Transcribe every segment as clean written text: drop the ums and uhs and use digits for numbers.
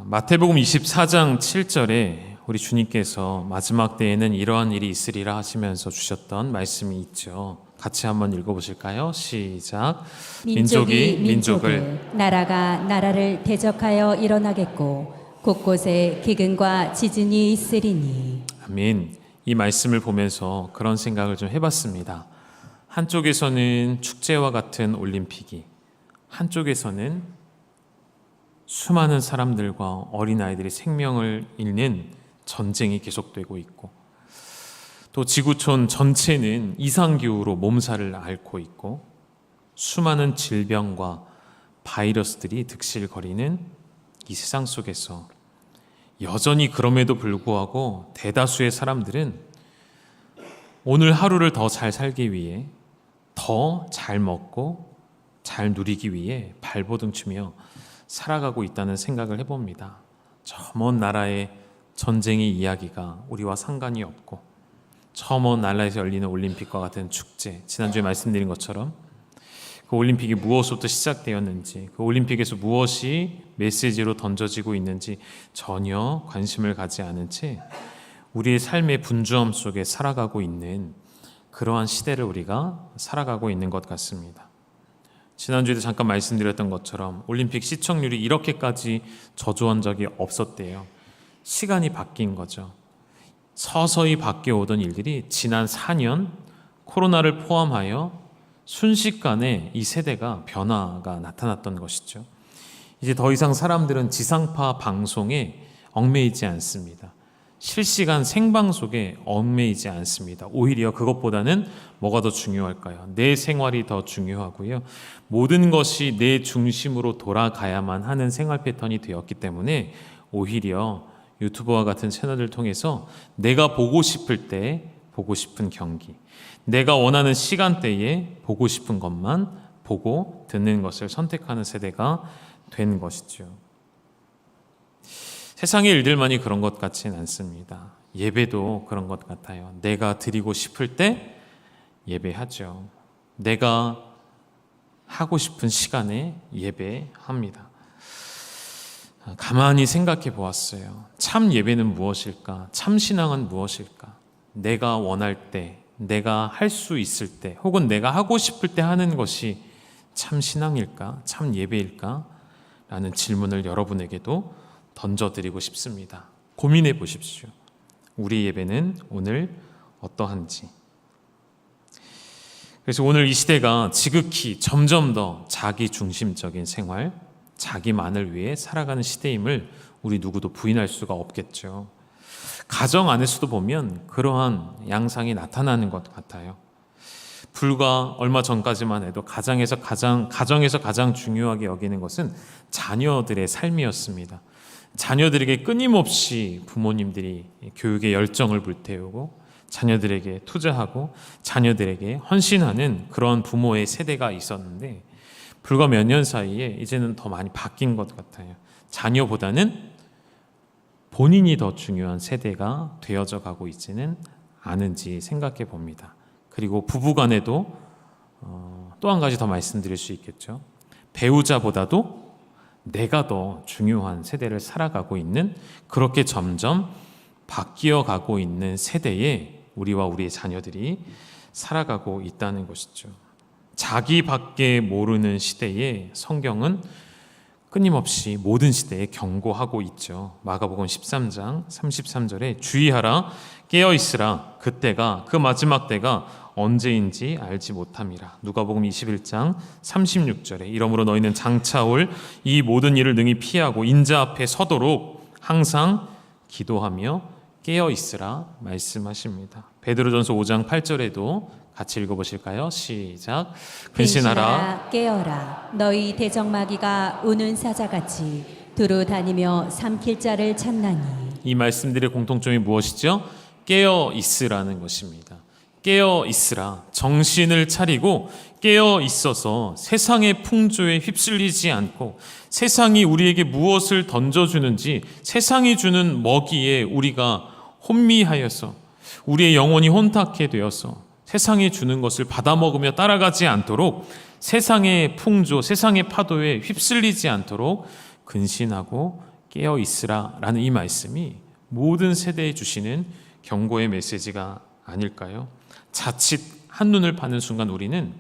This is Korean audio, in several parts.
마태복음 24장 7절에 우리 주님께서 마지막 때에는 이러한 일이 있으리라 하시면서 주셨던 말씀이 있죠. 같이 한번 읽어보실까요? 시작. 민족이 민족을, 나라가 나라를 대적하여 일어나겠고 곳곳에 기근과 지진이 있으리니. 아멘. 이 말씀을 보면서 그런 생각을 좀 해봤습니다. 한쪽에서는 축제와 같은 올림픽이, 한쪽에서는 수많은 사람들과 어린아이들이 생명을 잃는 전쟁이 계속되고 있고, 또 지구촌 전체는 이상기후로 몸살을 앓고 있고, 수많은 질병과 바이러스들이 득실거리는 이 세상 속에서 여전히 그럼에도 불구하고 대다수의 사람들은 오늘 하루를 더 잘 살기 위해, 더 잘 먹고 잘 누리기 위해 발버둥치며 살아가고 있다는 생각을 해봅니다. 저 먼 나라의 전쟁의 이야기가 우리와 상관이 없고, 저 먼 나라에서 열리는 올림픽과 같은 축제, 지난주에 말씀드린 것처럼 그 올림픽이 무엇으로부터 시작되었는지, 그 올림픽에서 무엇이 메시지로 던져지고 있는지 전혀 관심을 가지 않은 채 우리의 삶의 분주함 속에 살아가고 있는 그러한 시대를 우리가 살아가고 있는 것 같습니다. 지난주에도 잠깐 말씀드렸던 것처럼 올림픽 시청률이 이렇게까지 저조한 적이 없었대요. 시간이 바뀐 거죠. 서서히 바뀌어오던 일들이 지난 4년 코로나를 포함하여 순식간에 이 세대가 변화가 나타났던 것이죠. 이제 더 이상 사람들은 지상파 방송에 얽매이지 않습니다. 실시간 생방송에 얽매이지 않습니다. 오히려 그것보다는 뭐가 더 중요할까요? 내 생활이 더 중요하고요. 모든 것이 내 중심으로 돌아가야만 하는 생활 패턴이 되었기 때문에 오히려 유튜브와 같은 채널을 통해서 내가 보고 싶을 때 보고 싶은 경기, 내가 원하는 시간대에 보고 싶은 것만 보고 듣는 것을 선택하는 세대가 된 것이죠. 세상의 일들만이 그런 것 같지는 않습니다. 예배도 그런 것 같아요. 내가 드리고 싶을 때 예배하죠. 내가 하고 싶은 시간에 예배합니다. 가만히 생각해 보았어요. 참 예배는 무엇일까? 참 신앙은 무엇일까? 내가 원할 때, 내가 할 수 있을 때, 혹은 내가 하고 싶을 때 하는 것이 참 신앙일까? 참 예배일까? 라는 질문을 여러분에게도 던져드리고 싶습니다. 고민해 보십시오. 우리 예배는 오늘 어떠한지. 그래서 오늘 이 시대가 지극히 점점 더 자기 중심적인 생활, 자기만을 위해 살아가는 시대임을 우리 누구도 부인할 수가 없겠죠. 가정 안에서도 보면 그러한 양상이 나타나는 것 같아요. 불과 얼마 전까지만 해도 가정에서 가장 중요하게 여기는 것은 자녀들의 삶이었습니다. 자녀들에게 끊임없이 부모님들이 교육에 열정을 불태우고 자녀들에게 투자하고 자녀들에게 헌신하는 그런 부모의 세대가 있었는데, 불과 몇 년 사이에 이제는 더 많이 바뀐 것 같아요. 자녀보다는 본인이 더 중요한 세대가 되어져 가고 있지는 않은지 생각해 봅니다. 그리고 부부간에도 또 한 가지 더 말씀드릴 수 있겠죠. 배우자보다도 내가 더 중요한 세대를 살아가고 있는, 그렇게 점점 바뀌어 가고 있는 세대에 우리와 우리의 자녀들이 살아가고 있다는 것이죠. 자기밖에 모르는 시대에 성경은 끊임없이 모든 시대에 경고하고 있죠. 마가복음 13장 33절에 주의하라, 깨어있으라, 그때가, 그 마지막 때가 언제인지 알지 못함이라. 누가복음 21장 36절에 이러므로 너희는 장차 올 이 모든 일을 능히 피하고 인자 앞에 서도록 항상 기도하며 깨어있으라 말씀하십니다. 베드로전서 5장 8절에도 같이 읽어보실까요? 시작. 근신하라, 깨어라. 너희 대적마귀가 우는 사자같이 두루 다니며 삼킬 자를 찾나니. 이 말씀들의 공통점이 무엇이죠? 깨어 있으라는 것입니다. 깨어 있으라. 정신을 차리고 깨어 있어서 세상의 풍조에 휩쓸리지 않고, 세상이 우리에게 무엇을 던져주는지 세상이 주는 먹이에 우리가 혼미하여서 우리의 영혼이 혼탁해 되어서 세상이 주는 것을 받아먹으며 따라가지 않도록, 세상의 풍조, 세상의 파도에 휩쓸리지 않도록 근신하고 깨어 있으라라는 이 말씀이 모든 세대에 주시는 경고의 메시지가 아닐까요? 자칫 한눈을 파는 순간 우리는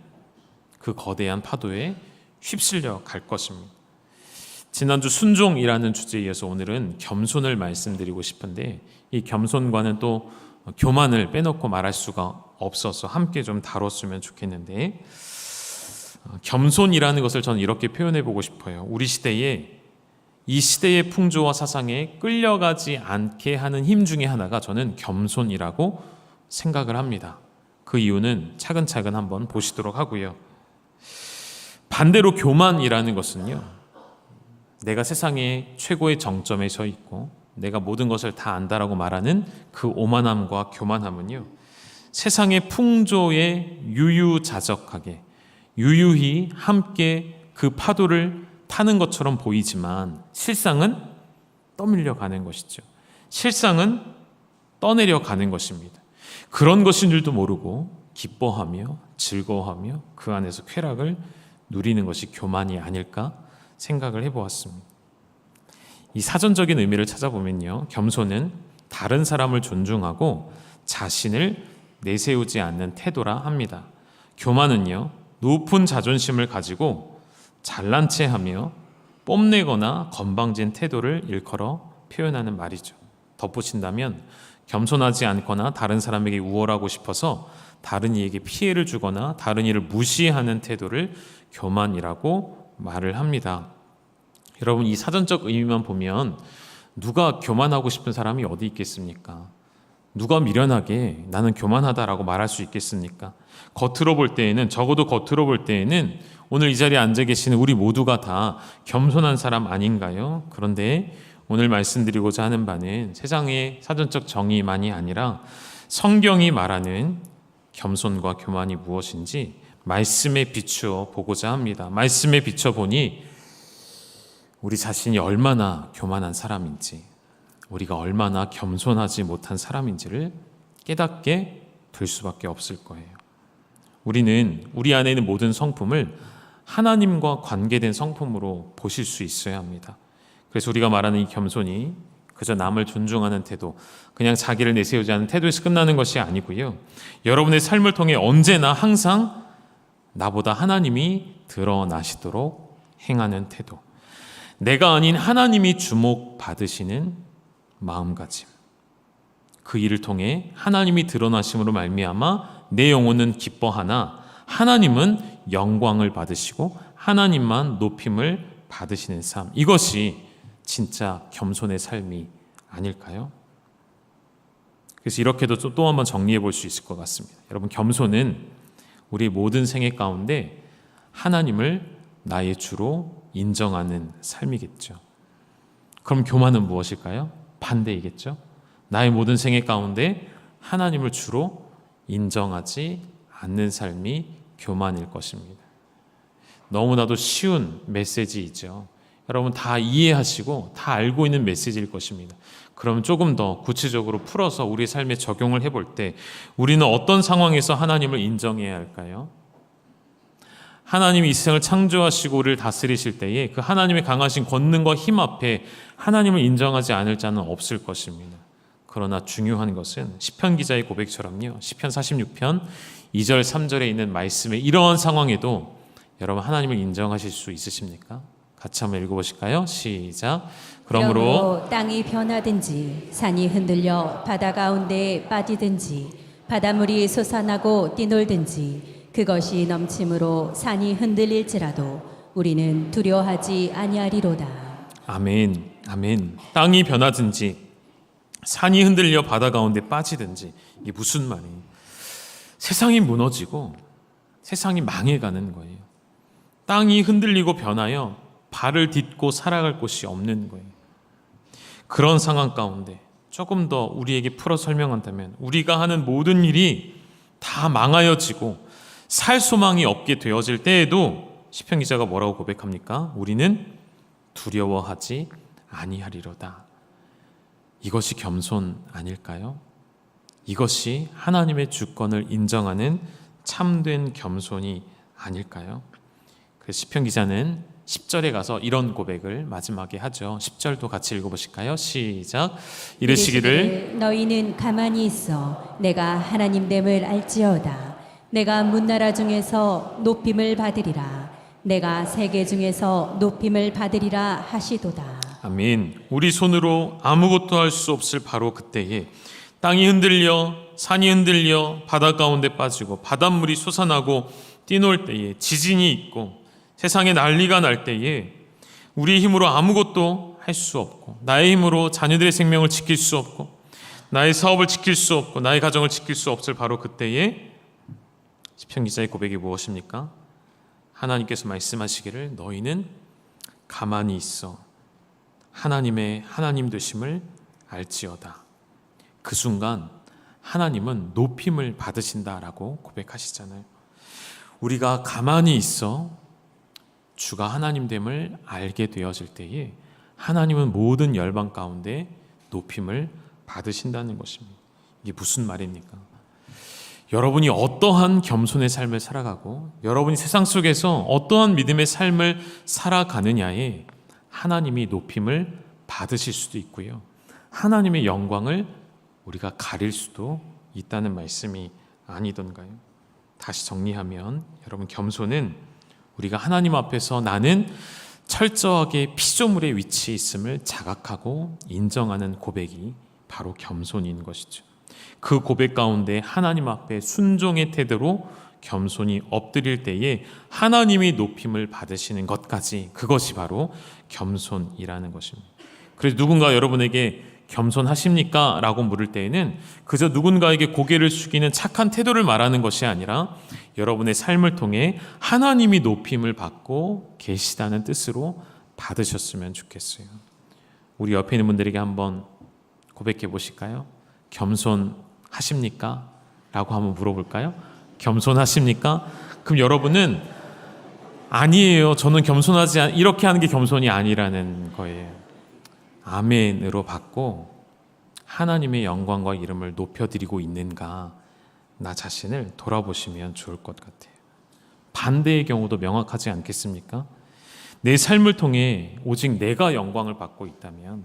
그 거대한 파도에 휩쓸려 갈 것입니다. 지난주 순종이라는 주제에 이어서 오늘은 겸손을 말씀드리고 싶은데, 이 겸손과는 또 교만을 빼놓고 말할 수가 없어서 함께 좀 다뤘으면 좋겠는데, 겸손이라는 것을 저는 이렇게 표현해 보고 싶어요. 우리 시대에 이 시대의 풍조와 사상에 끌려가지 않게 하는 힘 중에 하나가 저는 겸손이라고 생각을 합니다. 그 이유는 차근차근 한번 보시도록 하고요. 반대로 교만이라는 것은요, 내가 세상의 최고의 정점에 서 있고 내가 모든 것을 다 안다라고 말하는 그 오만함과 교만함은요, 세상의 풍조에 유유자적하게 유유히 함께 그 파도를 타는 것처럼 보이지만 실상은 떠밀려 가는 것이죠. 실상은 떠내려 가는 것입니다. 그런 것인 줄도 모르고 기뻐하며 즐거워하며 그 안에서 쾌락을 누리는 것이 교만이 아닐까 생각을 해보았습니다. 이 사전적인 의미를 찾아보면요, 겸손은 다른 사람을 존중하고 자신을 내세우지 않는 태도라 합니다. 교만은요, 높은 자존심을 가지고 잘난 체하며 뽐내거나 건방진 태도를 일컬어 표현하는 말이죠. 덧붙인다면 겸손하지 않거나 다른 사람에게 우월하고 싶어서 다른 이에게 피해를 주거나 다른 이를 무시하는 태도를 교만이라고 말을 합니다. 여러분, 이 사전적 의미만 보면 누가 교만하고 싶은 사람이 어디 있겠습니까? 누가 미련하게 나는 교만하다라고 말할 수 있겠습니까? 겉으로 볼 때에는, 적어도 겉으로 볼 때에는 오늘 이 자리에 앉아 계시는 우리 모두가 다 겸손한 사람 아닌가요? 그런데 오늘 말씀드리고자 하는 바는 세상의 사전적 정의만이 아니라 성경이 말하는 겸손과 교만이 무엇인지 말씀에 비추어 보고자 합니다. 말씀에 비춰 보니 우리 자신이 얼마나 교만한 사람인지, 우리가 얼마나 겸손하지 못한 사람인지를 깨닫게 될 수밖에 없을 거예요. 우리는 우리 안에 있는 모든 성품을 하나님과 관계된 성품으로 보실 수 있어야 합니다. 그래서 우리가 말하는 이 겸손이 그저 남을 존중하는 태도, 그냥 자기를 내세우지 않는 태도에서 끝나는 것이 아니고요, 여러분의 삶을 통해 언제나 항상 나보다 하나님이 드러나시도록 행하는 태도, 내가 아닌 하나님이 주목받으시는 마음가짐, 그 일을 통해 하나님이 드러나심으로 말미암아 내 영혼은 기뻐하나 하나님은 영광을 받으시고 하나님만 높임을 받으시는 삶, 이것이 진짜 겸손의 삶이 아닐까요? 그래서 이렇게도 또 한번 정리해 볼 수 있을 것 같습니다. 여러분, 겸손은 우리 모든 생애 가운데 하나님을 나의 주로 인정하는 삶이겠죠. 그럼 교만은 무엇일까요? 반대이겠죠. 나의 모든 생애 가운데 하나님을 주로 인정하지 않는 삶이 교만일 것입니다. 너무나도 쉬운 메시지이죠. 여러분 다 이해하시고 다 알고 있는 메시지일 것입니다. 그럼 조금 더 구체적으로 풀어서 우리 삶에 적용을 해볼 때 우리는 어떤 상황에서 하나님을 인정해야 할까요? 하나님이 이 세상을 창조하시고 우리를 다스리실 때에 그 하나님의 강하신 권능과 힘 앞에 하나님을 인정하지 않을 자는 없을 것입니다. 그러나 중요한 것은 시편 기자의 고백처럼요, 시편 46편 2절 3절에 있는 말씀의 이러한 상황에도 여러분 하나님을 인정하실 수 있으십니까? 같이 한번 읽어보실까요? 시작. 그러므로 땅이 변하든지 산이 흔들려 바다 가운데 빠지든지 바닷물이 솟아나고 뛰놀든지 그것이 넘침으로 산이 흔들릴지라도 우리는 두려워하지 아니하리로다. 아멘, 아멘. 땅이 변하든지 산이 흔들려 바다 가운데 빠지든지, 이게 무슨 말이에요? 세상이 무너지고 세상이 망해가는 거예요. 땅이 흔들리고 변하여 발을 딛고 살아갈 곳이 없는 거예요. 그런 상황 가운데 조금 더 우리에게 풀어 설명한다면 우리가 하는 모든 일이 다 망하여지고 살 소망이 없게 되어질 때에도 시편 기자가 뭐라고 고백합니까? 우리는 두려워하지 아니하리로다. 이것이 겸손 아닐까요? 이것이 하나님의 주권을 인정하는 참된 겸손이 아닐까요? 그래서 시편 기자는 10절에 가서 이런 고백을 마지막에 하죠. 10절도 같이 읽어보실까요? 시작. 이르시기를 너희는 가만히 있어 내가 하나님됨을 알지어다. 내가 문나라 중에서 높임을 받으리라. 내가 세계 중에서 높임을 받으리라 하시도다. 아멘. 우리 손으로 아무것도 할 수 없을 바로 그때에 땅이 흔들려 산이 흔들려 바다 가운데 빠지고 바닷물이 솟아나고 뛰놀 때에 지진이 있고 세상에 난리가 날 때에 우리 힘으로 아무것도 할 수 없고 나의 힘으로 자녀들의 생명을 지킬 수 없고 나의 사업을 지킬 수 없고 나의 가정을 지킬 수 없을 바로 그때에 시편 기자의 고백이 무엇입니까? 하나님께서 말씀하시기를 너희는 가만히 있어 하나님의 하나님 되심을 알지어다. 그 순간 하나님은 높임을 받으신다라고 고백하시잖아요. 우리가 가만히 있어 주가 하나님됨을 알게 되어질 때에 하나님은 모든 열방 가운데 높임을 받으신다는 것입니다. 이게 무슨 말입니까? 여러분이 어떠한 겸손의 삶을 살아가고 여러분이 세상 속에서 어떠한 믿음의 삶을 살아가느냐에 하나님이 높임을 받으실 수도 있고요. 하나님의 영광을 우리가 가릴 수도 있다는 말씀이 아니던가요? 다시 정리하면 여러분 겸손은 우리가 하나님 앞에서 나는 철저하게 피조물의 위치에 있음을 자각하고 인정하는 고백이 바로 겸손인 것이죠. 그 고백 가운데 하나님 앞에 순종의 태도로 겸손히 엎드릴 때에 하나님이 높임을 받으시는 것까지 그것이 바로 겸손이라는 것입니다. 그래서 누군가 여러분에게 겸손하십니까? 라고 물을 때에는 그저 누군가에게 고개를 숙이는 착한 태도를 말하는 것이 아니라 여러분의 삶을 통해 하나님이 높임을 받고 계시다는 뜻으로 받으셨으면 좋겠어요. 우리 옆에 있는 분들에게 한번 고백해 보실까요? 겸손하십니까? 라고 한번 물어볼까요? 겸손하십니까? 그럼 여러분은 아니에요. 저는 겸손하지 않 이렇게 하는 게 겸손이 아니라는 거예요. 아멘으로 받고 하나님의 영광과 이름을 높여드리고 있는가 나 자신을 돌아보시면 좋을 것 같아요. 반대의 경우도 명확하지 않겠습니까? 내 삶을 통해 오직 내가 영광을 받고 있다면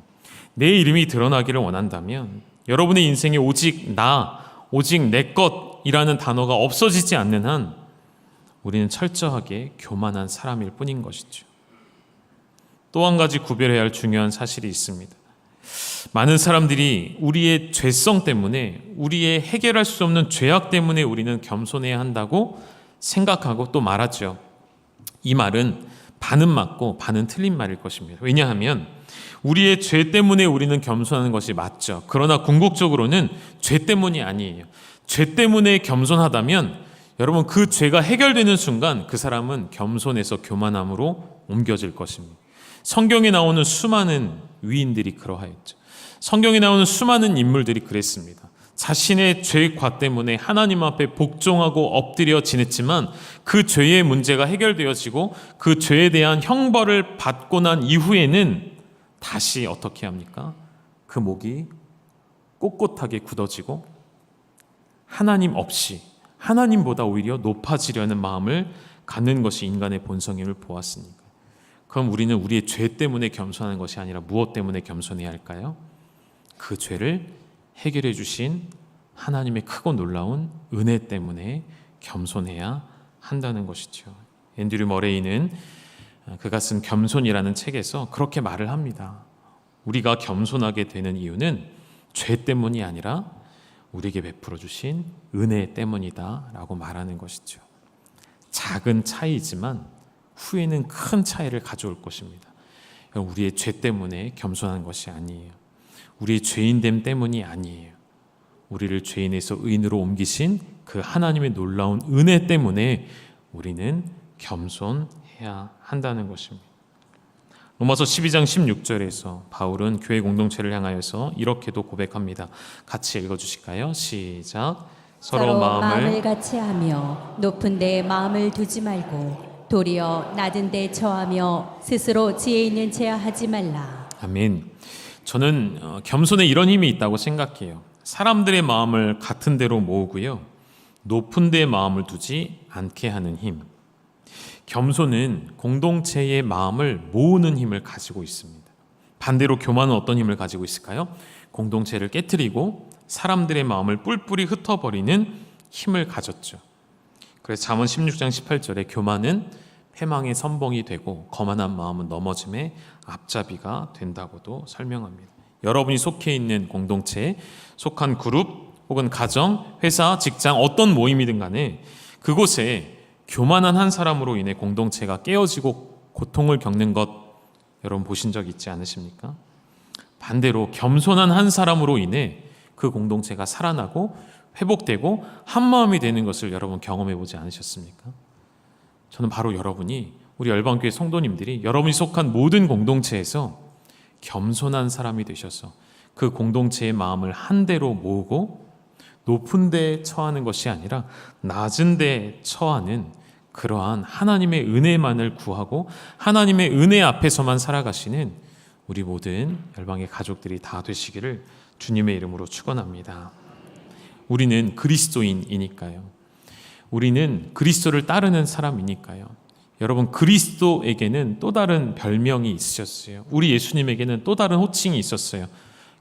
내 이름이 드러나기를 원한다면 여러분의 인생에 오직 나, 오직 내 것이라는 단어가 없어지지 않는 한 우리는 철저하게 교만한 사람일 뿐인 것이죠. 또 한 가지 구별해야 할 중요한 사실이 있습니다. 많은 사람들이 우리의 죄성 때문에 우리의 해결할 수 없는 죄악 때문에 우리는 겸손해야 한다고 생각하고 또 말하죠. 이 말은 반은 맞고 반은 틀린 말일 것입니다. 왜냐하면 우리의 죄 때문에 우리는 겸손하는 것이 맞죠. 그러나 궁극적으로는 죄 때문이 아니에요. 죄 때문에 겸손하다면 여러분 그 죄가 해결되는 순간 그 사람은 겸손에서 교만함으로 옮겨질 것입니다. 성경에 나오는 수많은 위인들이 그러하였죠. 성경에 나오는 수많은 인물들이 그랬습니다. 자신의 죄과 때문에 하나님 앞에 복종하고 엎드려 지냈지만 그 죄의 문제가 해결되어지고 그 죄에 대한 형벌을 받고 난 이후에는 다시 어떻게 합니까? 그 목이 꼿꼿하게 굳어지고 하나님 없이 하나님보다 오히려 높아지려는 마음을 갖는 것이 인간의 본성임을 보았으니까. 그럼 우리는 우리의 죄 때문에 겸손하는 것이 아니라 무엇 때문에 겸손해야 할까요? 그 죄를 해결해 주신 하나님의 크고 놀라운 은혜 때문에 겸손해야 한다는 것이죠. 앤드류 머레이는 그가 쓴 겸손이라는 책에서 그렇게 말을 합니다. 우리가 겸손하게 되는 이유는 죄 때문이 아니라 우리에게 베풀어 주신 은혜 때문이다 라고 말하는 것이죠. 작은 차이지만 후에는 큰 차이를 가져올 것입니다. 우리의 죄 때문에 겸손한 것이 아니에요. 우리의 죄인됨 때문이 아니에요. 우리를 죄인에서 의인으로 옮기신 그 하나님의 놀라운 은혜 때문에 우리는 겸손해야 한다는 것입니다. 로마서 12장 16절에서 바울은 교회 공동체를 향하여서 이렇게도 고백합니다. 같이 읽어주실까요? 시작. 서로 마음을 같이 하며 높은 데 마음을 두지 말고 도리어 낮은 데 처하며 스스로 지혜 있는 체하 하지 말라. 아멘. 저는 겸손에 이런 힘이 있다고 생각해요. 사람들의 마음을 같은 데로 모으고요. 높은 데 마음을 두지 않게 하는 힘. 겸손은 공동체의 마음을 모으는 힘을 가지고 있습니다. 반대로 교만은 어떤 힘을 가지고 있을까요? 공동체를 깨트리고 사람들의 마음을 뿔뿔이 흩어버리는 힘을 가졌죠. 그래서 잠언 16장 18절에 교만은 패망의 선봉이 되고 거만한 마음은 넘어짐의 앞잡이가 된다고도 설명합니다. 여러분이 속해 있는 공동체에 속한 그룹 혹은 가정, 회사, 직장 어떤 모임이든 간에 그곳에 교만한 한 사람으로 인해 공동체가 깨어지고 고통을 겪는 것 여러분 보신 적 있지 않으십니까? 반대로 겸손한 한 사람으로 인해 그 공동체가 살아나고 회복되고 한마음이 되는 것을 여러분 경험해 보지 않으셨습니까? 저는 바로 여러분이 우리 열방교회 성도님들이 여러분이 속한 모든 공동체에서 겸손한 사람이 되셔서 그 공동체의 마음을 한 대로 모으고 높은 데 처하는 것이 아니라 낮은 데 처하는 그러한 하나님의 은혜만을 구하고 하나님의 은혜 앞에서만 살아가시는 우리 모든 열방의 가족들이 다 되시기를 주님의 이름으로 축원합니다. 우리는 그리스도인이니까요. 우리는 그리스도를 따르는 사람이니까요. 여러분, 그리스도에게는 또 다른 별명이 있으셨어요. 우리 예수님에게는 또 다른 호칭이 있었어요.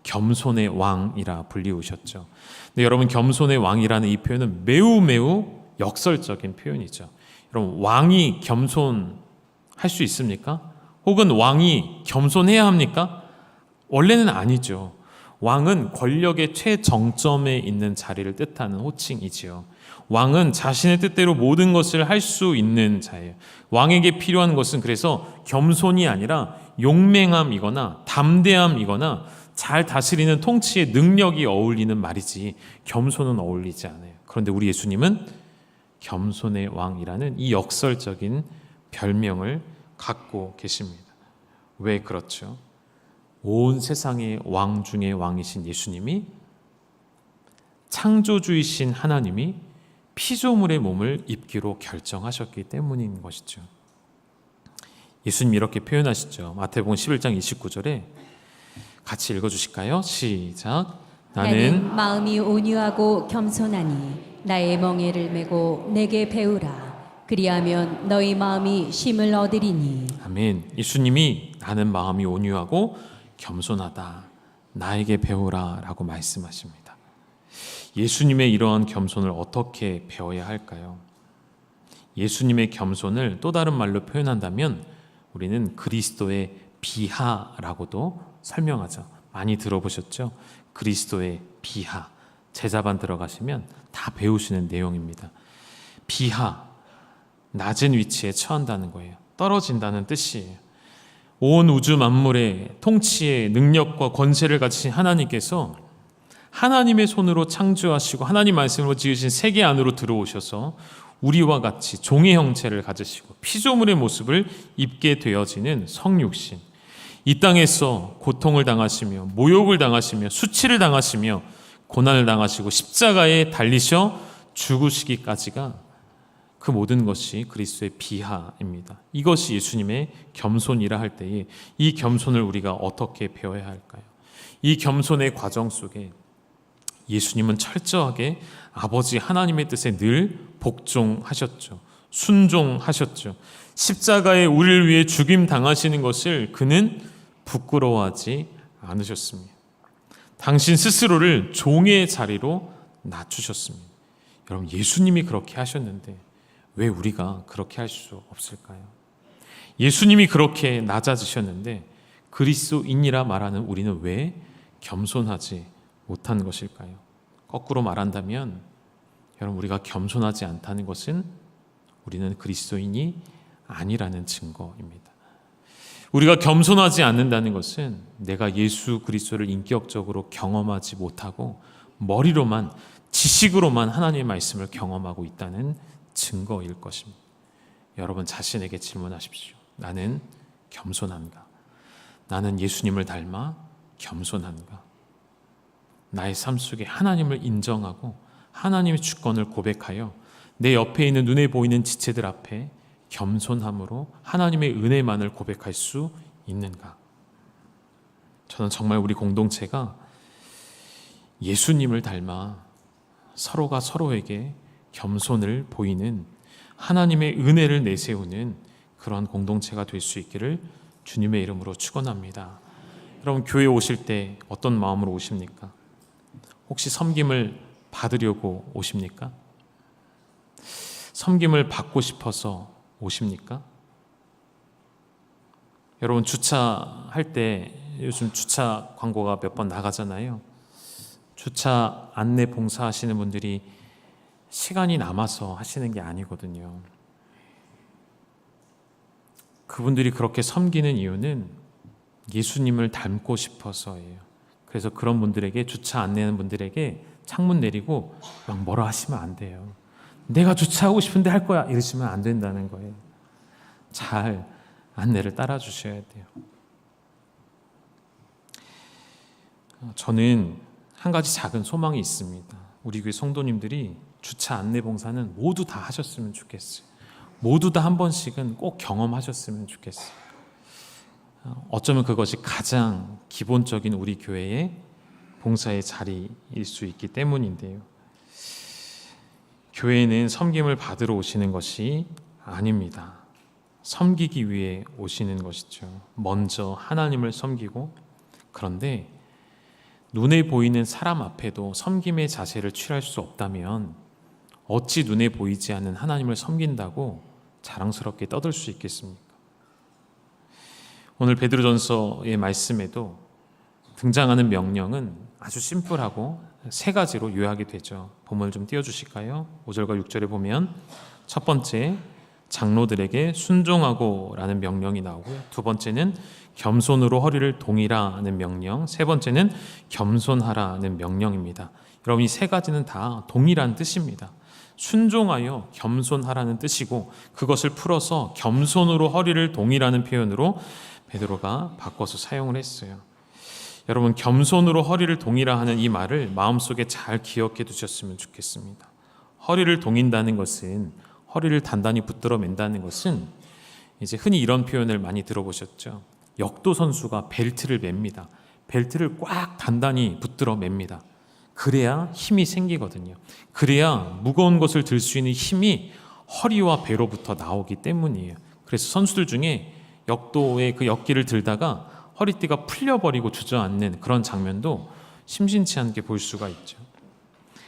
겸손의 왕이라 불리우셨죠. 근데 여러분, 겸손의 왕이라는 이 표현은 매우 역설적인 표현이죠. 여러분, 왕이 겸손할 수 있습니까? 혹은 왕이 겸손해야 합니까? 원래는 아니죠. 왕은 권력의 최정점에 있는 자리를 뜻하는 호칭이지요. 왕은 자신의 뜻대로 모든 것을 할 수 있는 자예요. 왕에게 필요한 것은 그래서 겸손이 아니라 용맹함이거나 담대함이거나 잘 다스리는 통치의 능력이 어울리는 말이지 겸손은 어울리지 않아요. 그런데 우리 예수님은 겸손의 왕이라는 이 역설적인 별명을 갖고 계십니다. 왜 그렇죠? 온 세상의 왕 중의 왕이신 예수님이 창조주이신 하나님이 피조물의 몸을 입기로 결정하셨기 때문인 것이죠. 예수님 이렇게 표현하시죠. 마태복음 11장 29절에 같이 읽어주실까요? 시작. 나는 마음이 온유하고 겸손하니 나의 멍에를 메고 내게 배우라. 그리하면 너희 마음이 쉼을 얻으리니. 아멘. 예수님이 나는 마음이 온유하고 겸손하다. 나에게 배우라 라고 말씀하십니다. 예수님의 이러한 겸손을 어떻게 배워야 할까요? 예수님의 겸손을 또 다른 말로 표현한다면 우리는 그리스도의 비하라고도 설명하죠. 많이 들어보셨죠? 그리스도의 비하. 제자반 들어가시면 다 배우시는 내용입니다. 비하, 낮은 위치에 처한다는 거예요. 떨어진다는 뜻이에요. 온 우주 만물의 통치의 능력과 권세를 가지신 하나님께서 하나님의 손으로 창조하시고 하나님 말씀으로 지으신 세계 안으로 들어오셔서 우리와 같이 종의 형체를 가지시고 피조물의 모습을 입게 되어지는 성육신, 이 땅에서 고통을 당하시며 모욕을 당하시며 수치를 당하시며 고난을 당하시고 십자가에 달리셔 죽으시기까지가 그 모든 것이 그리스도의 비하입니다. 이것이 예수님의 겸손이라 할 때에 이 겸손을 우리가 어떻게 배워야 할까요? 이 겸손의 과정 속에 예수님은 철저하게 아버지 하나님의 뜻에 늘 복종하셨죠. 순종하셨죠. 십자가에 우리를 위해 죽임 당하시는 것을 그는 부끄러워하지 않으셨습니다. 당신 스스로를 종의 자리로 낮추셨습니다. 여러분, 예수님이 그렇게 하셨는데 왜 우리가 그렇게 할 수 없을까요? 예수님이 그렇게 낮아지셨는데 그리스도인이라 말하는 우리는 왜 겸손하지 못한 것일까요? 거꾸로 말한다면 여러분, 우리가 겸손하지 않다는 것은 우리는 그리스도인이 아니라는 증거입니다. 우리가 겸손하지 않는다는 것은 내가 예수 그리스도를 인격적으로 경험하지 못하고 머리로만 지식으로만 하나님의 말씀을 경험하고 있다는 증거일 것입니다. 여러분 자신에게 질문하십시오. 나는 겸손한가? 나는 예수님을 닮아 겸손한가? 나의 삶 속에 하나님을 인정하고 하나님의 주권을 고백하여 내 옆에 있는 눈에 보이는 지체들 앞에 겸손함으로 하나님의 은혜만을 고백할 수 있는가? 저는 정말 우리 공동체가 예수님을 닮아 서로가 서로에게 겸손을 보이는 하나님의 은혜를 내세우는 그런 공동체가 될 수 있기를 주님의 이름으로 축원합니다. 여러분, 교회 오실 때 어떤 마음으로 오십니까? 혹시 섬김을 받으려고 오십니까? 섬김을 받고 싶어서 오십니까? 여러분, 주차할 때 요즘 주차 광고가 몇 번 나가잖아요. 주차 안내 봉사하시는 분들이 시간이 남아서 하시는 게 아니거든요. 그분들이 그렇게 섬기는 이유는 예수님을 닮고 싶어서예요. 그래서 그런 분들에게, 주차 안내하는 분들에게 창문 내리고 막 뭐라 하시면 안 돼요. 내가 주차하고 싶은데 할 거야 이러시면 안 된다는 거예요. 잘 안내를 따라 주셔야 돼요. 저는 한 가지 작은 소망이 있습니다. 우리 교회 성도님들이 주차 안내 봉사는 모두 다 하셨으면 좋겠어요. 모두 다 한 번씩은 꼭 경험하셨으면 좋겠어요. 어쩌면 그것이 가장 기본적인 우리 교회의 봉사의 자리일 수 있기 때문인데요. 교회는 섬김을 받으러 오시는 것이 아닙니다. 섬기기 위해 오시는 것이죠. 먼저 하나님을 섬기고, 그런데 눈에 보이는 사람 앞에도 섬김의 자세를 취할 수 없다면 어찌 눈에 보이지 않는 하나님을 섬긴다고 자랑스럽게 떠들 수 있겠습니까? 오늘 베드로전서의 말씀에도 등장하는 명령은 아주 심플하고 세 가지로 요약이 되죠. 본문을 좀 띄워주실까요? 5절과 6절에 보면 첫 번째, 장로들에게 순종하고 라는 명령이 나오고요. 두 번째는 겸손으로 허리를 동이라는 명령, 세 번째는 겸손하라는 명령입니다. 여러분, 이 세 가지는 다 동일한 뜻입니다. 순종하여 겸손하라는 뜻이고, 그것을 풀어서 겸손으로 허리를 동이라는 표현으로 베드로가 바꿔서 사용을 했어요. 여러분, 겸손으로 허리를 동이라 하는 이 말을 마음속에 잘 기억해 두셨으면 좋겠습니다. 허리를 동인다는 것은, 허리를 단단히 붙들어 맨다는 것은, 이제 흔히 이런 표현을 많이 들어보셨죠. 역도 선수가 벨트를 맵니다. 벨트를 꽉 단단히 붙들어 맵니다. 그래야 힘이 생기거든요. 그래야 무거운 것을 들 수 있는 힘이 허리와 배로부터 나오기 때문이에요. 그래서 선수들 중에 역도의 그 역기를 들다가 허리띠가 풀려버리고 주저앉는 그런 장면도 심심치 않게 볼 수가 있죠.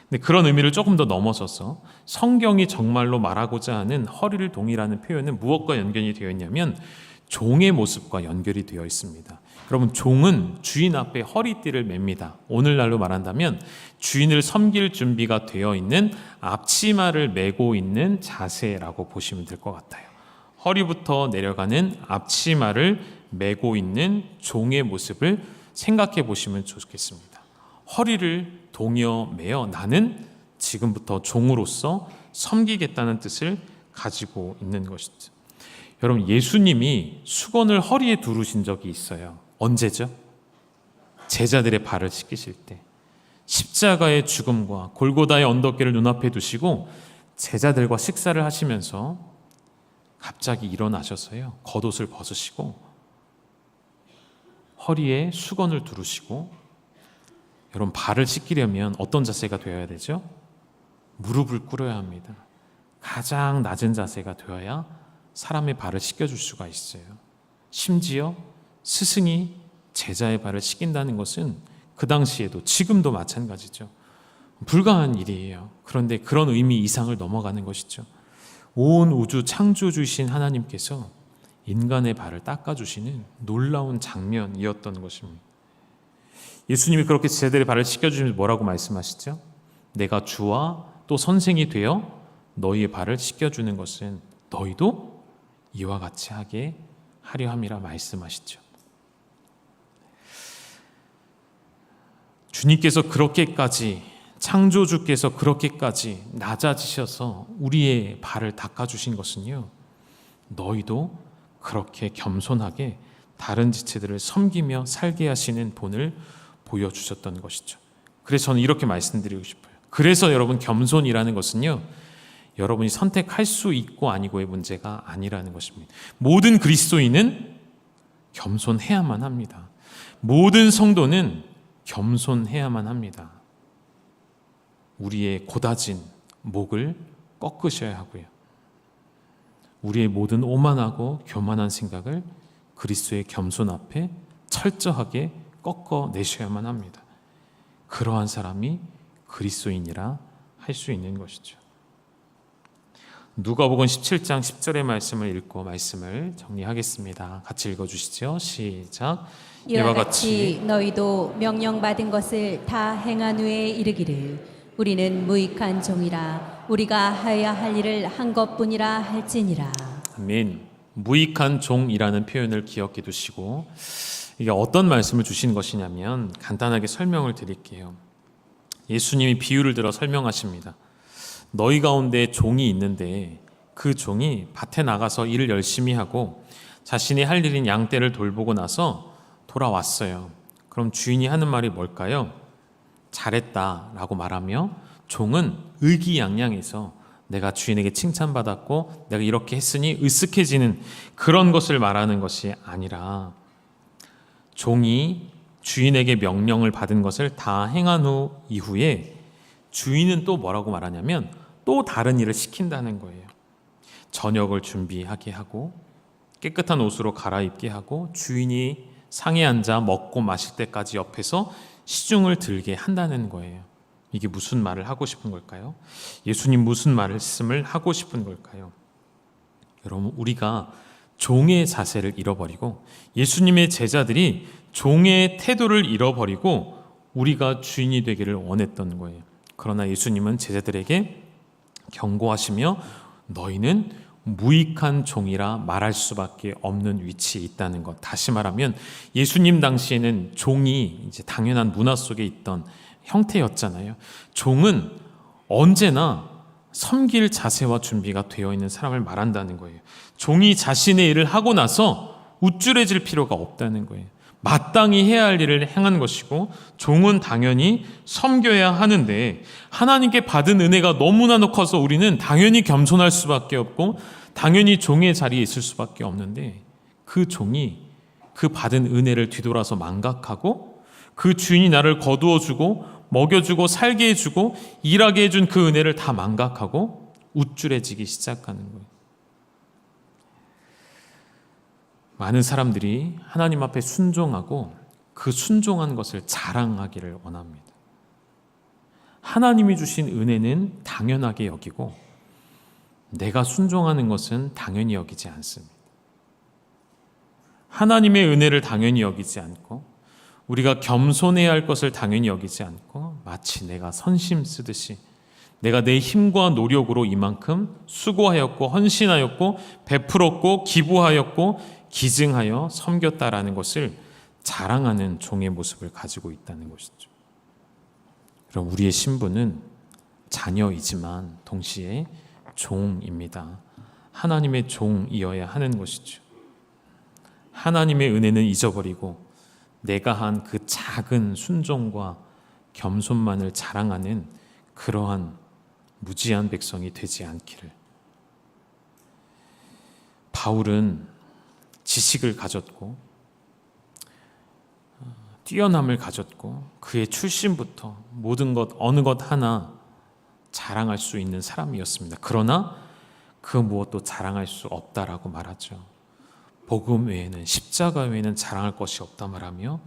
근데 그런 의미를 조금 더 넘어서서 성경이 정말로 말하고자 하는 허리를 동이라는 표현은 무엇과 연결이 되어 있냐면 종의 모습과 연결이 되어 있습니다. 여러분, 종은 주인 앞에 허리띠를 맵니다. 오늘날로 말한다면 주인을 섬길 준비가 되어 있는 앞치마를 메고 있는 자세라고 보시면 될 것 같아요. 허리부터 내려가는 앞치마를 메고 있는 종의 모습을 생각해 보시면 좋겠습니다. 허리를 동여 매어 나는 지금부터 종으로서 섬기겠다는 뜻을 가지고 있는 것이죠. 여러분, 예수님이 수건을 허리에 두르신 적이 있어요. 언제죠? 제자들의 발을 씻기실 때. 십자가의 죽음과 골고다의 언덕길을 눈앞에 두시고 제자들과 식사를 하시면서 갑자기 일어나셔서요, 겉옷을 벗으시고 허리에 수건을 두르시고, 여러분, 발을 씻기려면 어떤 자세가 되어야 되죠? 무릎을 꿇어야 합니다. 가장 낮은 자세가 되어야 사람의 발을 씻겨줄 수가 있어요. 심지어 스승이 제자의 발을 씻긴다는 것은 그 당시에도, 지금도 마찬가지죠. 불가한 일이에요. 그런데 그런 의미 이상을 넘어가는 것이죠. 온 우주 창조주이신 하나님께서 인간의 발을 닦아주시는 놀라운 장면이었던 것입니다. 예수님이 그렇게 제자들의 발을 씻겨주시면서 뭐라고 말씀하시죠? 내가 주와 또 선생이 되어 너희의 발을 씻겨주는 것은 너희도 이와 같이 하게 하려 함이라 말씀하시죠. 주님께서 그렇게까지, 창조주께서 그렇게까지 낮아지셔서 우리의 발을 닦아주신 것은요, 너희도 그렇게 겸손하게 다른 지체들을 섬기며 살게 하시는 본을 보여주셨던 것이죠. 그래서 저는 이렇게 말씀드리고 싶어요. 그래서 여러분, 겸손이라는 것은요, 여러분이 선택할 수 있고 아니고의 문제가 아니라는 것입니다. 모든 그리스도인은 겸손해야만 합니다. 모든 성도는 겸손해야만 합니다. 우리의 고다진 목을 꺾으셔야 하고요. 우리의 모든 오만하고 교만한 생각을 그리스도의 겸손 앞에 철저하게 꺾어내셔야만 합니다. 그러한 사람이 그리스도인이라 할 수 있는 것이죠. 누가복음 17장 10절의 말씀을 읽고 말씀을 정리하겠습니다. 같이 읽어주시죠. 시작. 이와 같이 너희도 명령받은 것을 다 행한 후에 이르기를 우리는 무익한 종이라 우리가 하여야 할 일을 한 것뿐이라 할지니라. 아멘. 무익한 종이라는 표현을 기억해 두시고, 이게 어떤 말씀을 주신 것이냐면 간단하게 설명을 드릴게요. 예수님이 비유를 들어 설명하십니다. 너희 가운데 종이 있는데 그 종이 밭에 나가서 일을 열심히 하고 자신이 할 일인 양떼를 돌보고 나서 돌아왔어요. 그럼 주인이 하는 말이 뭘까요? 잘했다라고 말하며 종은 의기양양해서 내가 주인에게 칭찬받았고 내가 이렇게 했으니 으쓱해지는 그런 것을 말하는 것이 아니라, 종이 주인에게 명령을 받은 것을 다 행한 후 이후에 주인은 또 뭐라고 말하냐면 또 다른 일을 시킨다는 거예요. 저녁을 준비하게 하고 깨끗한 옷으로 갈아입게 하고 주인이 상에 앉아 먹고 마실 때까지 옆에서 시중을 들게 한다는 거예요. 이게 무슨 말을 하고 싶은 걸까요? 예수님 무슨 말씀을 하고 싶은 걸까요? 여러분, 우리가 종의 자세를 잃어버리고 예수님의 제자들이 종의 태도를 잃어버리고 우리가 주인이 되기를 원했던 거예요. 그러나 예수님은 제자들에게 경고하시며 너희는 무익한 종이라 말할 수밖에 없는 위치에 있다는 것. 다시 말하면 예수님 당시에는 종이 이제 당연한 문화 속에 있던 형태였잖아요. 종은 언제나 섬길 자세와 준비가 되어 있는 사람을 말한다는 거예요. 종이 자신의 일을 하고 나서 우쭐해질 필요가 없다는 거예요. 마땅히 해야 할 일을 행한 것이고 종은 당연히 섬겨야 하는데, 하나님께 받은 은혜가 너무나 커서 우리는 당연히 겸손할 수밖에 없고 당연히 종의 자리에 있을 수밖에 없는데, 그 종이 그 받은 은혜를 뒤돌아서 망각하고 그 주인이 나를 거두어주고 먹여주고 살게 해주고 일하게 해준 그 은혜를 다 망각하고 우쭐해지기 시작하는 거예요. 많은 사람들이 하나님 앞에 순종하고 그 순종한 것을 자랑하기를 원합니다. 하나님이 주신 은혜는 당연하게 여기고 내가 순종하는 것은 당연히 여기지 않습니다. 하나님의 은혜를 당연히 여기지 않고 우리가 겸손해야 할 것을 당연히 여기지 않고 마치 내가 선심 쓰듯이 내가 내 힘과 노력으로 이만큼 수고하였고 헌신하였고 베풀었고 기부하였고 기증하여 섬겼다라는 것을 자랑하는 종의 모습을 가지고 있다는 것이죠. 그럼 우리의 신분은 자녀이지만 동시에 종입니다. 하나님의 종이어야 하는 것이죠. 하나님의 은혜는 잊어버리고 내가 한 그 작은 순종과 겸손만을 자랑하는 그러한 무지한 백성이 되지 않기를. 바울은 지식을 가졌고 뛰어남을 가졌고 그의 출신부터 모든 것 어느 것 하나 자랑할 수 있는 사람이었습니다. 그러나 그 무엇도 자랑할 수 없다라고 말하죠. 복음 외에는, 십자가 외에는 자랑할 것이 없다 말하며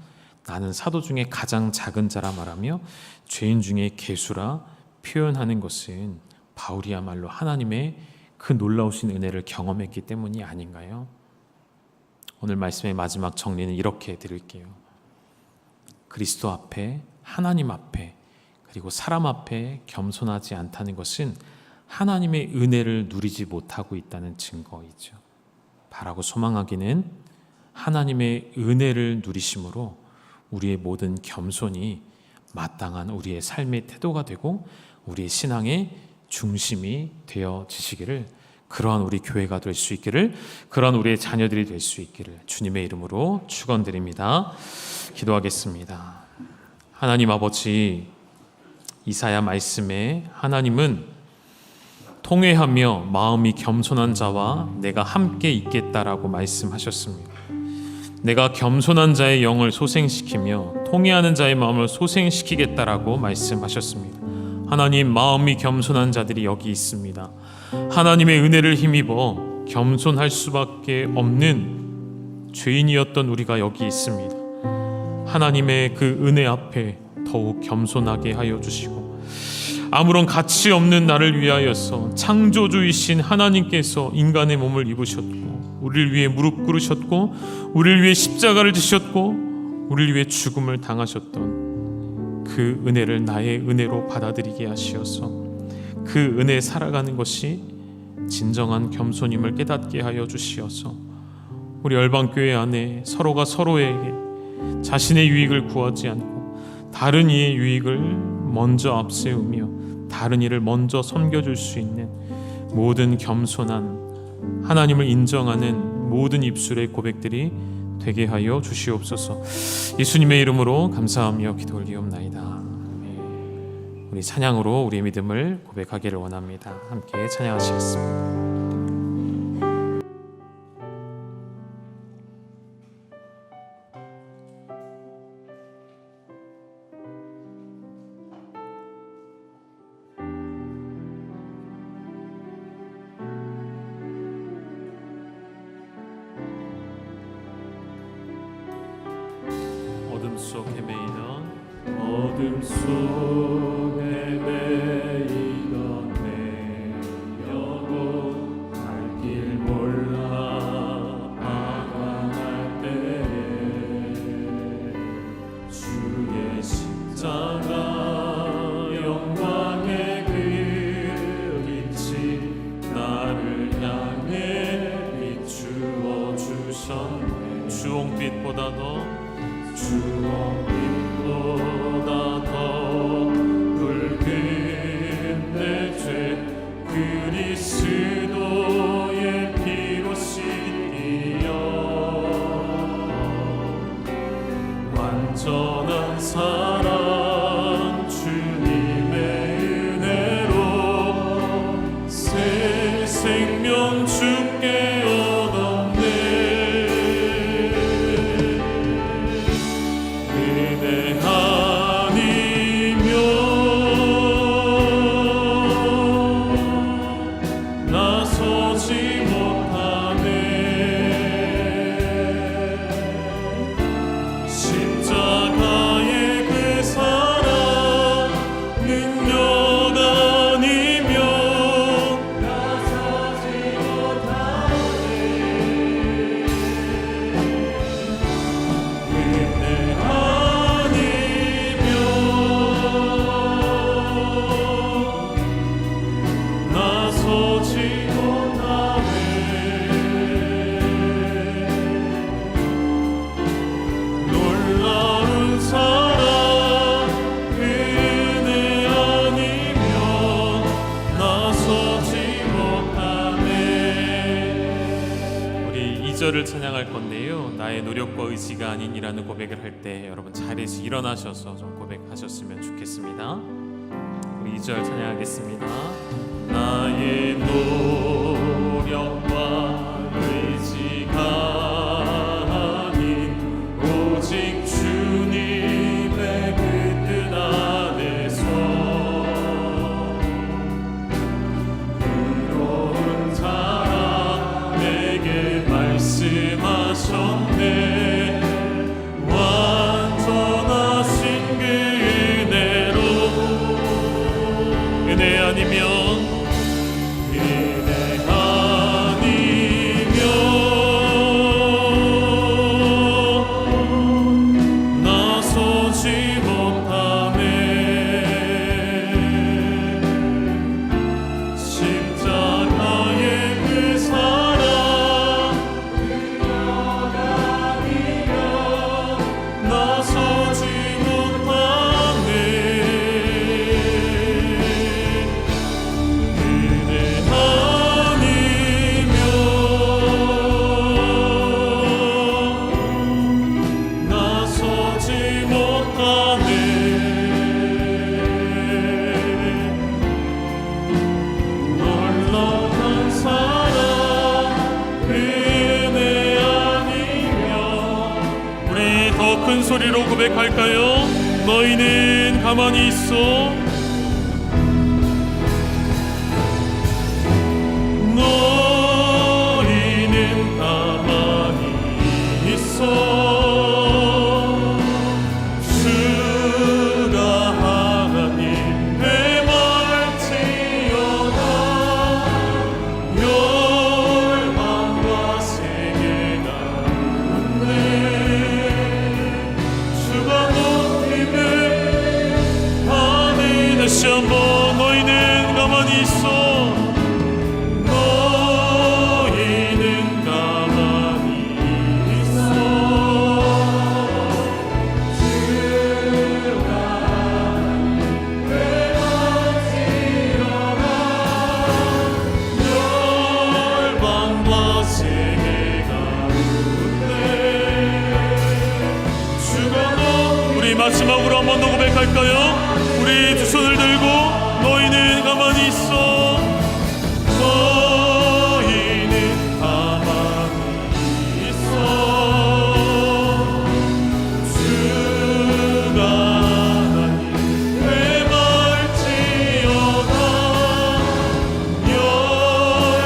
나는 사도 중에 가장 작은 자라 말하며 죄인 중에 괴수라 표현하는 것은 바울이야말로 하나님의 그 놀라우신 은혜를 경험했기 때문이 아닌가요? 오늘 말씀의 마지막 정리는 이렇게 드릴게요. 그리스도 앞에, 하나님 앞에, 그리고 사람 앞에 겸손하지 않다는 것은 하나님의 은혜를 누리지 못하고 있다는 증거이죠. 바라고 소망하기는 하나님의 은혜를 누리심으로 우리의 모든 겸손이 마땅한 우리의 삶의 태도가 되고 우리의 신앙의 중심이 되어지시기를, 그러한 우리 교회가 될 수 있기를, 그러한 우리의 자녀들이 될 수 있기를 주님의 이름으로 축원드립니다. 기도하겠습니다. 하나님 아버지, 이사야 말씀에 하나님은 통회하며 마음이 겸손한 자와 내가 함께 있겠다라고 말씀하셨습니다. 내가 겸손한 자의 영을 소생시키며 통회하는 자의 마음을 소생시키겠다라고 말씀하셨습니다. 하나님, 마음이 겸손한 자들이 여기 있습니다. 하나님의 은혜를 힘입어 겸손할 수밖에 없는 죄인이었던 우리가 여기 있습니다. 하나님의 그 은혜 앞에 더욱 겸손하게 하여 주시고, 아무런 가치 없는 나를 위하여서 창조주이신 하나님께서 인간의 몸을 입으셨고, 우리를 위해 무릎 꿇으셨고, 우리를 위해 십자가를 지셨고, 우리를 위해 죽음을 당하셨던 그 은혜를 나의 은혜로 받아들이게 하시어서 그 은혜에 살아가는 것이 진정한 겸손임을 깨닫게 하여 주시어서 우리 열방교회 안에 서로가 서로에게 자신의 유익을 구하지 않고 다른 이의 유익을 먼저 앞세우며 다른 이를 먼저 섬겨줄 수 있는 모든 겸손한 하나님을 인정하는 모든 입술의 고백들이 되게 하여 주시옵소서. 예수님의 이름으로 감사하며 기도 올리옵나이다. 우리 찬양으로 우리의 믿음을 고백하기를 원합니다. 함께 찬양하시겠습니다. 어둠 속 헤매이던 내 영혼 갈 길 몰라 방황할 때에 주의 십자가 영광의 그 빛이 나를 향해 비추어 주셨네. 주홍빛보다 더 주홍빛보다 더 붉은 내 죄 그리스도의 피로 씻기어 완전한 사랑 주님의 은혜로 새 생명 주께 얻었네. 은혜 아니면 나서지 못하네. 십자가의 그 사랑 능력 아니면 나서지 못하네. 은혜 나서지 못하네. 놀라운 사랑 은혜 아니면 나서지 못하네. 우리 2절을 찬양할 건데요, 나의 노력과 의지가 아닌이라는 고백을 할 때 여러분 자리에서 일어나셔서 좀 고백하셨으면 좋겠습니다. 우리 2절 찬양하겠습니다. 나의 노력과 의지가 아닌 오직 주님의 그 뜻 안에서 의로운 자라 내게 말씀하셨네. 완전하신 그 은혜로 은혜 아니면 나서지 못하네. 십자가의 그 사랑 능력 아니면 나서지 못하네. 은혜 아니면 나서지 못하네. 놀라운 사랑 은혜 아니면 우리 더 큰 소리로 고백할까요? 너희는 가만히 있어. 너희는 다시 한번 너희는 가만히 있어. 너희는 가만히 있어. 열방과 세계 가운데 주가 너. 우리 마지막으로 한 번 더 고백할까요? 우리 두 손을 들고 너희는 가만히 있어. 너희는 가만히 있어. 주가 하나님 회말지어다.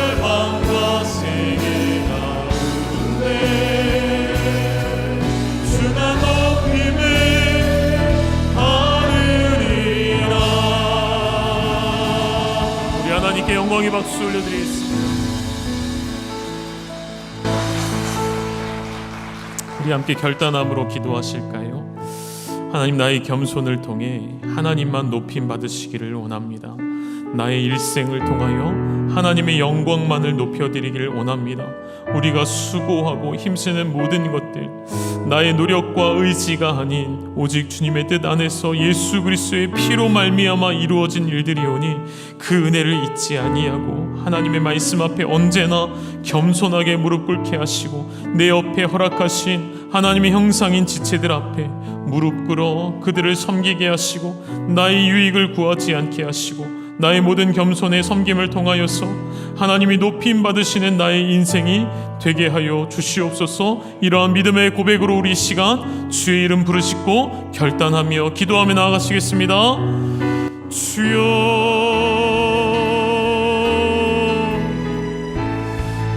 열방과 세계 가운데 주가 높임을 하나님께 영광의 박수 올려드리겠습니다. 우리 함께 결단함으로 기도하실까요? 하나님, 나의 겸손을 통해 하나님만 높임 받으시기를 원합니다. 나의 일생을 통하여 하나님의 영광만을 높여드리기를 원합니다. 우리가 수고하고 힘쓰는 모든 것들, 나의 노력과 의지가 아닌 오직 주님의 뜻 안에서 예수 그리스도의 피로 말미암아 이루어진 일들이오니 그 은혜를 잊지 아니하고 하나님의 말씀 앞에 언제나 겸손하게 무릎 꿇게 하시고 내 옆에 허락하신 하나님의 형상인 지체들 앞에 무릎 꿇어 그들을 섬기게 하시고 나의 유익을 구하지 않게 하시고 나의 모든 겸손의 섬김을 통하여서 하나님이 높임 받으시는 나의 인생이 되게 하여 주시옵소서. 이러한 믿음의 고백으로 우리 이 시간 주의 이름 부르시고 결단하며 기도하며 나아가시겠습니다. 주여,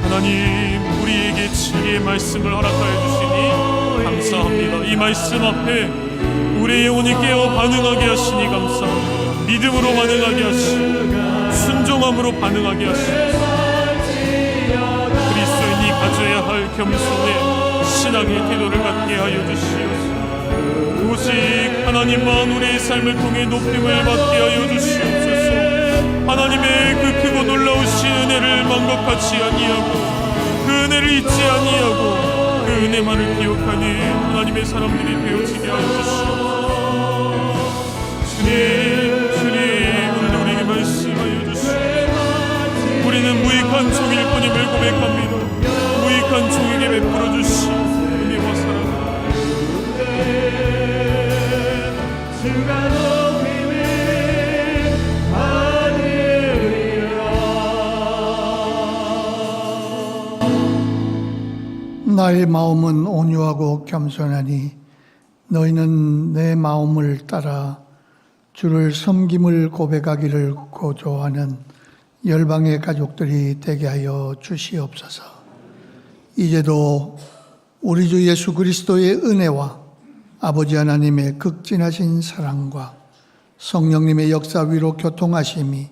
하나님 우리에게 진리의 말씀을 허락하여 주시니 감사합니다. 이 말씀 앞에 우리의 영혼이 깨어 반응하게 하시니 감사합니다. 믿음으로 반응하게 하시고 순종함으로 반응하게 하시고 그리스도인이 가져야 할 겸손의 신앙의 태도를 갖게 하여 주시옵소서. 오직 하나님만 우리의 삶을 통해 높임을 받게 하여 주시옵소서. 하나님의 그 크고 놀라우신 은혜를 망각하지 아니하고 그 은혜를 잊지 아니하고 그 은혜만을 기억하는 하나님의 사람들이 되어지게 하여 주시옵소서. 주님, 오늘도 우리에게 말씀하여 주시옵소서. 우리는 무익한 종일 뿐임을 고백합니다. 무익한 종에게 베풀어 주신 은혜와 사랑을 주가 높임을 받으리라. 나의 마음은 온유하고 겸손하니 너희는 내 마음을 따라 주를 섬김을 고백하기를 고조하는 열방의 가족들이 되게 하여 주시옵소서. 이제도 우리 주 예수 그리스도의 은혜와 아버지 하나님의 극진하신 사랑과 성령님의 역사 위로 교통하심이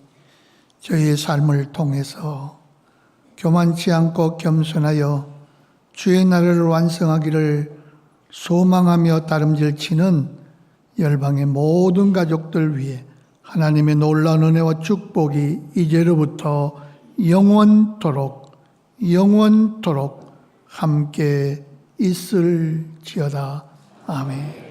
저희의 삶을 통해서 교만치 않고 겸손하여 주의 나라를 완성하기를 소망하며 다름질치는 열방의 모든 가족들 위해 하나님의 놀라운 은혜와 축복이 이제로부터 영원토록 함께 있을지어다. 아멘.